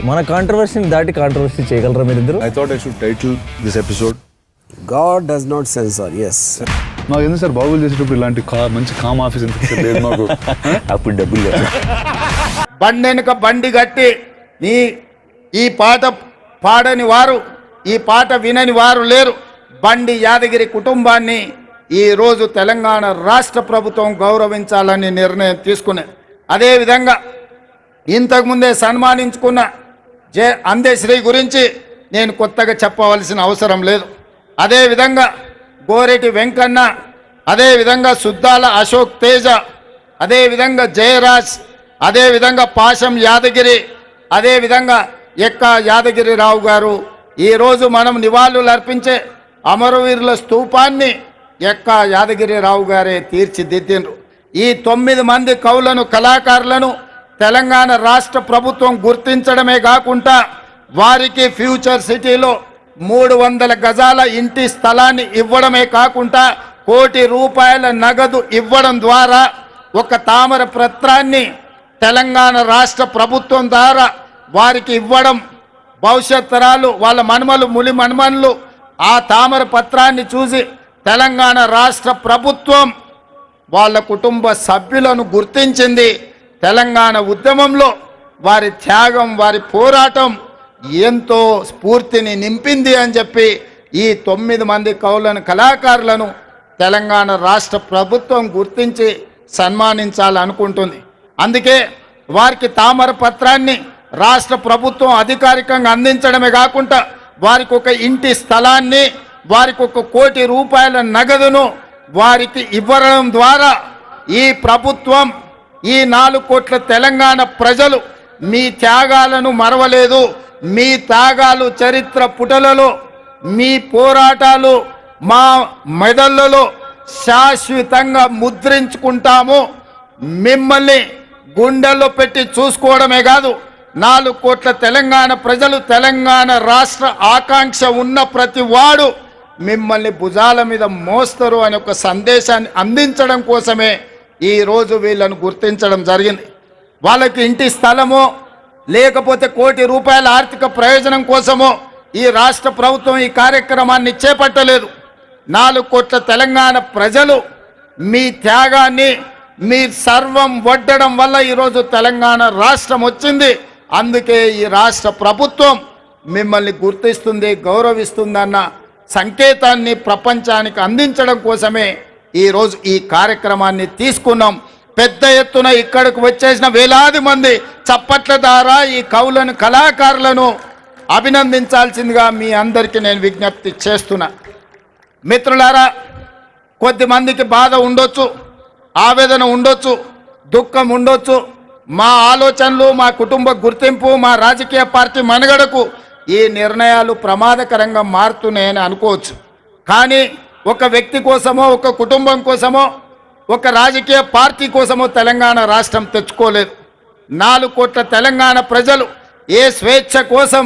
మన కాంట్రవర్సీని దాటి కాంట్రవర్సీ చేయగలరా మీరిద్దరు? I thought I should title this episode God does not censor. Yes. నాకు ఎందుకు సార్ బాబులు చేసేటప్పుడు ఇలాంటి మంచి కామ్ ఆఫీస్ ఎందుకు లేదు మాకు? అప్పుడు డబ్బులు లేదు. బండెనక బండి గట్టి ఈ పాట పాడని వారు, ఈ పాట వినని వారు లేరు. బండి యాదగిరి కుటుంబాన్ని ఈరోజు తెలంగాణ రాష్ట్ర ప్రభుత్వం గౌరవించాలని నిర్ణయం తీసుకున్నది. అదేవిధంగా ఇంతకుముందే సన్మానించుకున్న అందశ్రీ గురించి నేను కొత్తగా చెప్పవలసిన అవసరం లేదు. అదేవిధంగా గోరెటి వెంకన్న, అదేవిధంగా సుద్దాల అశోక్ తేజ, అదేవిధంగా జయరాజ్, అదేవిధంగా పాశం యాదగిరి, అదేవిధంగా ఎక్క యాదగిరిరావు గారు ఈరోజు మనం నివాళులు అర్పించే అమరవీరుల స్తూపాన్ని ఎక్క యాదగిరిరావు గారే తీర్చిదిద్దిండ్రు. ఈ 9 మంది కవులను, కళాకారులను తెలంగాణ రాష్ట్ర ప్రభుత్వం గుర్తించడమే కాకుండా వారికి ఫ్యూచర్ సిటీలో 300 గజాల ఇంటి స్థలాన్ని ఇవ్వడమే కాకుండా ₹1 కోటి నగదు ఇవ్వడం ద్వారా ఒక తామర పత్రాన్ని తెలంగాణ రాష్ట్ర ప్రభుత్వం ద్వారా వారికి ఇవ్వడం, భవిష్యత్ తరాలు వాళ్ళ మనుమలు ములి మనుమనులు ఆ తామర పత్రాన్ని చూసి తెలంగాణ రాష్ట్ర ప్రభుత్వం వాళ్ళ కుటుంబ సభ్యులను గుర్తించింది. తెలంగాణ ఉద్యమంలో వారి త్యాగం, వారి పోరాటం ఎంతో స్ఫూర్తిని నింపింది అని చెప్పి ఈ 9 మంది కవులను, కళాకారులను తెలంగాణ రాష్ట్ర ప్రభుత్వం గుర్తించి సన్మానించాలనుకుంటుంది. అందుకే వారికి తామర పత్రాన్ని రాష్ట్ర ప్రభుత్వం అధికారికంగా అందించడమే కాకుండా వారికి ఒక ఇంటి స్థలాన్ని, వారికి ₹1 కోటి నగదును వారికి ఇవ్వడం ద్వారా ఈ ప్రభుత్వం, ఈ 4 కోట్ల తెలంగాణ ప్రజలు మీ త్యాగాలను మరవలేదు. మీ త్యాగాలు చరిత్ర పుటలలో, మీ పోరాటాలు మా మెదళ్లలో శాశ్వతంగా ముద్రించుకుంటాము. మిమ్మల్ని గుండెల్లో పెట్టి చూసుకోవడమే కాదు, 4 కోట్ల తెలంగాణ ప్రజలు, తెలంగాణ రాష్ట్ర ఆకాంక్ష ఉన్న ప్రతి వాడు మిమ్మల్ని భుజాల మీద మోస్తారు అనే ఒక సందేశాన్ని అందించడం కోసమే ఈరోజు వీళ్ళను గుర్తించడం జరిగింది. వాళ్ళకి ఇంటి స్థలమో లేకపోతే ₹1 కోటి ఆర్థిక ప్రయోజనం కోసమో ఈ రాష్ట్ర ప్రభుత్వం ఈ కార్యక్రమాన్ని చేపట్టలేదు. 4 కోట్ల తెలంగాణ ప్రజలు మీ త్యాగాన్ని, మీ సర్వం వడ్డడం వల్ల ఈరోజు తెలంగాణ రాష్ట్రం వచ్చింది. అందుకే ఈ రాష్ట్ర ప్రభుత్వం మిమ్మల్ని గుర్తిస్తుంది, గౌరవిస్తుందన్న సంకేతాన్ని ప్రపంచానికి అందించడం కోసమే ఈరోజు ఈ కార్యక్రమాన్ని తీసుకున్నాం. పెద్ద ఎత్తున ఇక్కడికి వచ్చేసిన వేలాది మంది చప్పట్ల ద్వారా ఈ కవులను, కళాకారులను అభినందించాల్సిందిగా మీ అందరికీ నేను విజ్ఞప్తి చేస్తున్నా. మిత్రులారా, కొద్దిమందికి బాధ ఉండొచ్చు, ఆవేదన ఉండొచ్చు, దుఃఖం ఉండొచ్చు. మా ఆలోచనలు, మా కుటుంబ గుర్తింపు, మా రాజకీయ పార్టీ మనుగడకు ఈ నిర్ణయాలు ప్రమాదకరంగా మారుతున్నాయని అనుకోవచ్చు. కానీ ఒక వ్యక్తి కోసమో, ఒక కుటుంబం కోసమో, ఒక రాజకీయ పార్టీ కోసమో తెలంగాణ రాష్ట్రం తెచ్చుకోలేదు. 4 కోట్ల తెలంగాణ ప్రజలు ఏ స్వేచ్ఛ కోసం,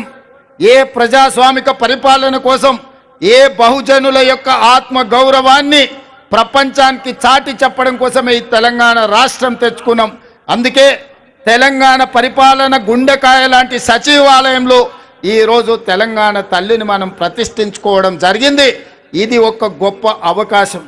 ఏ ప్రజాస్వామిక పరిపాలన కోసం, ఏ బహుజనుల యొక్క ఆత్మ గౌరవాన్ని ప్రపంచానికి చాటి చెప్పడం కోసమే ఈ తెలంగాణ రాష్ట్రం తెచ్చుకున్నాం. అందుకే తెలంగాణ పరిపాలన గుండెకాయ లాంటి సచివాలయంలో ఈరోజు తెలంగాణ తల్లిని మనం ప్రతిష్ఠించుకోవడం జరిగింది. ఇది ఒక గొప్ప అవకాశం.